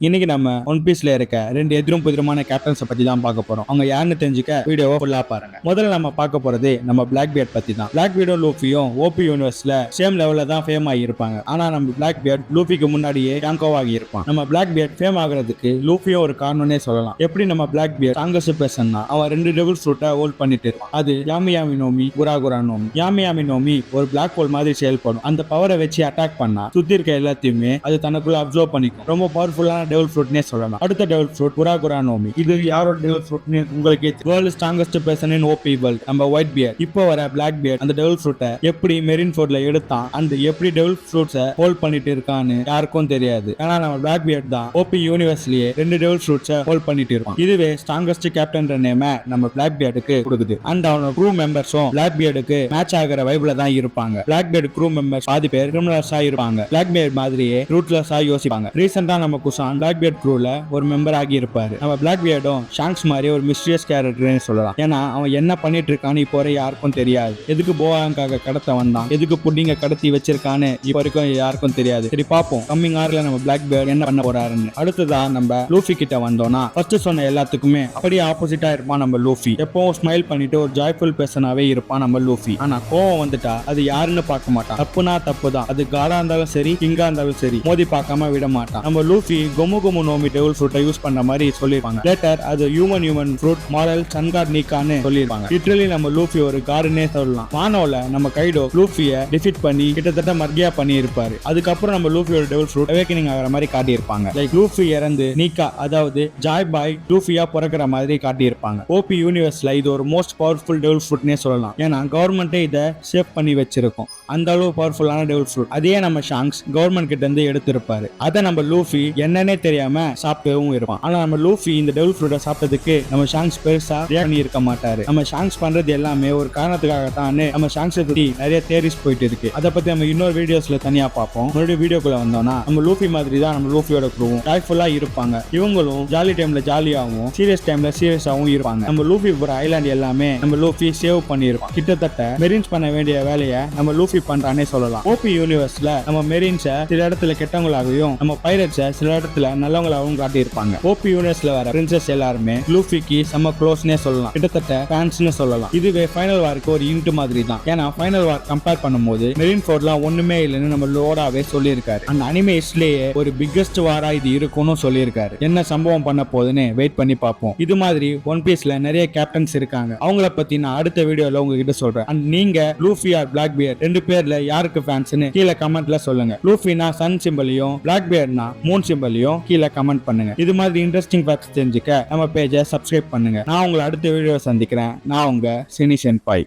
இன்னைக்கு நம்ம ஒன் பீஸ்ல இருக்க ரெண்டு எதிரும் புதிருமான கேப்டன்ஸை பத்தி தான் பார்க்க போறோம். அவங்க யாருன்னு தெரிஞ்சுக்க வீடியோவை ஃபுல்லா பாருங்க. முதல்ல நம்ம பார்க்க போறது நம்ம பிளாக் பியர்ட் பத்தி தான். பிளாக் பியர்டும் லூஃபியும் ஓபி யூனிவர்ஸ்ல சேம் லெவல்ல தான் ஃபேம் ஆகி இருப்பாங்க. ஆனா நம்ம பிளாக் பியர்ட் லூஃபிக்கு முன்னாடியே யாங்கோ ஆகி இருப்பான். நம்ம பிளாக் பியர்ட் ஃபேம் ஆகிறதுக்கு லூஃபியும் ஒரு காரணம்னே சொல்லலாம். எப்படி நம்ம பிளாக் பியர்ட் ஸ்ட்ராங்கஸ்ட் பர்சன்னா அவன் ரெண்டு டெவில் ஃப்ரூட்டை ஹோல்ட் பண்ணிட்டு இருப்பான். அது யாமி யாமி நோமி குரா நோமி. யாமி யாமி நோமி ஒரு பிளாக் ஹோல் மாதிரி செயல்படும். அந்த பவரை வச்சு அட்டாக் பண்ணா சுத்தி இருக்க எல்லாத்தையுமே அது தனக்குள்ள அப்சர்வ் பண்ணிக்கும். ரொம்ப பவர்ஃபுல்லான டெவில் ஃப்ரூட்னே சொல்லலாம். அடுத்த டெவில் ஃப்ரூட் குரா நோமி. இது யாரோட டெவில் ஃப்ரூட்னு உங்களுக்கு world strongest person in OP world நம்ம ஒயிட் பியர்ட். இப்போ வர பிளாக் பியர்ட் அந்த டெவில் ஃப்ரூட்டை எப்படி மெரின் ஃபோர்ட்ல எடுத்தான், அந்த எப்படி டெவில் ஃப்ரூட்ஸை ஹோல்ட் பண்ணிட்டு இருக்கான்னு யாருக்கும் தெரியாது. ஆனா நம்ம பிளாக் பியர்ட் தான் ஓபி யூனிவர்ஸ்லயே ரெண்டு டெவில் ஃப்ரூட்ஸை ஹோல்ட் பண்ணிட்டு இருப்பான். இதுவே ஸ்ட்ராங்கஸ்ட் கேப்டன் நேம நம்ம பிளாக் பியர்டுக்கு கொடுக்குது. அண்ட் அவனோட க்ரூ மெம்பர்ஸும் பிளாக் பியர்டுக்கு மேட்ச் ஆகிற வைப்ல தான் இருப்பாங்க. பிளாக் பியர்ட் க்ரூ மெம்பர்ஸ் பாதி பேர் கிரிமினல்ஸா இருப்பாங்க. பிளாக் பியர்ட் மாதிரியே ரூட்லெஸ்ஸா யோசிப்பாங்க. ரீசெண்டா நம்ம குசான் பிளாக் பியர்ட் க்ரூல ஒரு மெம்பர் ஆகி இருப்பாரு. நம்ம பிளாக் பியர்டும் ஷாங்க்ஸ் மாதிரி ஒரு மிஸ்டீரியஸ் கேரக்டர்னு சொல்லலாம். ஏன்னா அவன் என்ன பண்ணிட்டு இருக்கான்னு இப்போ வரை யாருக்கும் தெரியாது. எதுக்கு போவாங்காக கடத்த வந்தான், எதுக்கு புட்டிங்க கடத்தி வச்சிருக்கான்னு இப்போ வரைக்கும் யாருக்கும் தெரியாது. சரி பாப்போம் கம்மிங் ஆர்ல நம்ம பிளாக் பியர்ட் என்ன பண்ண போறாருன்னு. அடுத்ததா நம்ம லூஃபி கிட்ட வந்தோம்னா ஃபர்ஸ்ட் சொன்ன எல்லாத்துக்குமே அப்படியே ஆப்போசிட்டா இருப்பான் நம்ம லூஃபி. எப்பவும் ஸ்மைல் பண்ணிட்டு ஒரு ஜாய்ஃபுல் பர்சனாவே இருப்பான் நம்ம லூஃபி. ஆனா கோவம் வந்துட்டா அது யாருன்னு பார்க்க மாட்டான். தப்புனா தப்பு தான். அது காடா இருந்தாலும் சரி கிங்கா இருந்தாலும் சரி மோதி பார்க்காம விட மாட்டான். நம்ம லூஃபி கொமு கொமு நோமி டெவில் ஃப்ரூட்டை யூஸ் பண்ண மாதிரி சொல்லிருப்பாங்க. லேட்டர் அது ஹியூமன் ஃப்ரூட் மாடல் சன்கார்ட் நீக்கான்னு சொல்லிருப்பாங்க. லிட்டரலி நம்ம லூஃபி ஒரு கார்டுனே சொல்லலாம். வானோல நம்ம கைடோ லூஃபியை டிஃபீட் பண்ணி கிட்டத்தட்ட மர்கியா பண்ணி இருப்பாரு. அதுக்கப்புறம் நம்ம லூஃபியோட டெவில் ஃப்ரூட் அவேக்கனிங் ஆகிற மாதிரி காட்டி இருப்பாங்க. லைக் லூஃபி இறந்து நீக்கா அதாவது ஜாய் பாய் லூஃபியா பிறக்கிற மாதிரி காட்டி இருப்பாங்க. ஓபி யூனிவர்ஸ்ல இது ஒரு மோஸ்ட் பவர்ஃபுல் டெவில் ஃப்ரூட்னே சொல்லலாம். ஏன்னா கவர்மெண்டே இதை சேவ் பண்ணி வச்சிருக்கும். அந்த அளவு பவர்ஃபுல்லான டெவில் ஃப்ரூட். அதே நம்ம ஷாங்க்ஸ் கவர்மெண்ட் கிட்ட இருந்து எடுத்திருப்பாரு. அதை நம்ம லூஃபி என்னன்னே தெரியாம சாப்பிட்டவும் இருப்பான். ஆனா நம்ம லூஃபி இந்த டெவில் ஃப்ரூட்டை சாப்பிட்டதுக்கு நம்ம ஷாங்க்ஸ் பெருசா ரியாக்ட் பண்ணி இருக்க மாட்டாரு. நம்ம ஷாங்க்ஸ் பண்றது எல்லாமே ஒரு காரணத்துக்காக தான் நம்ம ஷாங்க்ஸ் பத்தி நிறைய தியரிஸ் போயிட்டு இருக்கு. அதை பத்தி நம்ம இன்னொரு வீடியோஸ்ல தனியா பார்ப்போம். மறுபடியும் வீடியோக்குள்ள வந்தோம்னா நம்ம லூஃபி மாதிரி தான் நம்ம லூஃபியோட க்ரூவும் ஜாய்ஃபுல்லா இருப்பாங்க. இவங்களும் ஜாலி டைம்ல ஜாலியாகவும் சீரியஸ் டைம்ல சீரியஸாகவும் இருப்பாங்க. நம்ம லூஃபி போற ஐலாண்ட் எல்லாமே நம்ம லூஃபி சேவ் பண்ணிருப்பான். கிட்டத்தட்ட மெரின்ஸ் பண்ண வேண்டிய வேலையை நம்ம லூஃபி பண்றானே சொல்லலாம். ஓபி யூனிவர்ஸ்ல நம்ம மெரின்ஸை சில இடத்துல கெட்டவங்களாகவும் நம்ம பைரட்ஸை சில இடத்துல நல்லவங்களாகவும் காட்டி இருப்பாங்க. ஓபி யூனிவர்ஸ்ல வர பிரின்சஸ் எல்லாருமே லூஃபிக்கு செம்ம க்ளோஸ்னே சொல்லலாம். கிட்டத்தட்ட ஃபேன்ஸ்னு சொல்லலாம். இதுவே ஃபைனல் வாருக்கு ஒரு இன்ட் மாதிரி தான். ஏன்னா ஃபைனல் வார் கம்பேர் பண்ணும்போது மெரின் ஃபோர்ட்லாம் ஒண்ணுமே இல்லைன்னு நம்ம லோடாவே சொல்லியிருக்காரு. அந்த அனிமேஸ்லயே ஒரு பிக்கஸ்ட் வாரா இது இருக்கும்னு சொல்லியிருக்காரு. என்ன சம்பவம் பண்ண போகுதுன்னு வெயிட் பண்ணி பார்ப்போம். இது மாதிரி ஒன் பீஸ்ல நிறைய கேப்டன்ஸ் இருக்காங்க. அவங்கள பத்தி நான் அடுத்த வீடியோல உங்ககிட்ட சொல்றேன். அண்ட் நீங்க லூஃபி ஆர் பிளாக் பியர்ட் ரெண்டு பேர்ல யாருக்கு ஃபேன்ஸ்னு கீழே கமெண்ட்ல சொல்லுங்க. லூஃபினா சன் சிம்பலையும் பிளாக் பியர்ட்னா மூன் சிம்பலையும் கீழே கமெண்ட் பண்ணுங்க. இது மாதிரி இன்ட்ரெஸ்டிங் ஃபேக்ட்ஸ் தெரிஞ்சுக்க நம்ம பேஜை சப்ஸ்கிரைப் பண்ணுங்க. நான் உங்களை அடுத்த வீடியோ சந்திக்கிறேன். நான் உங்க சினி சென்பாய்.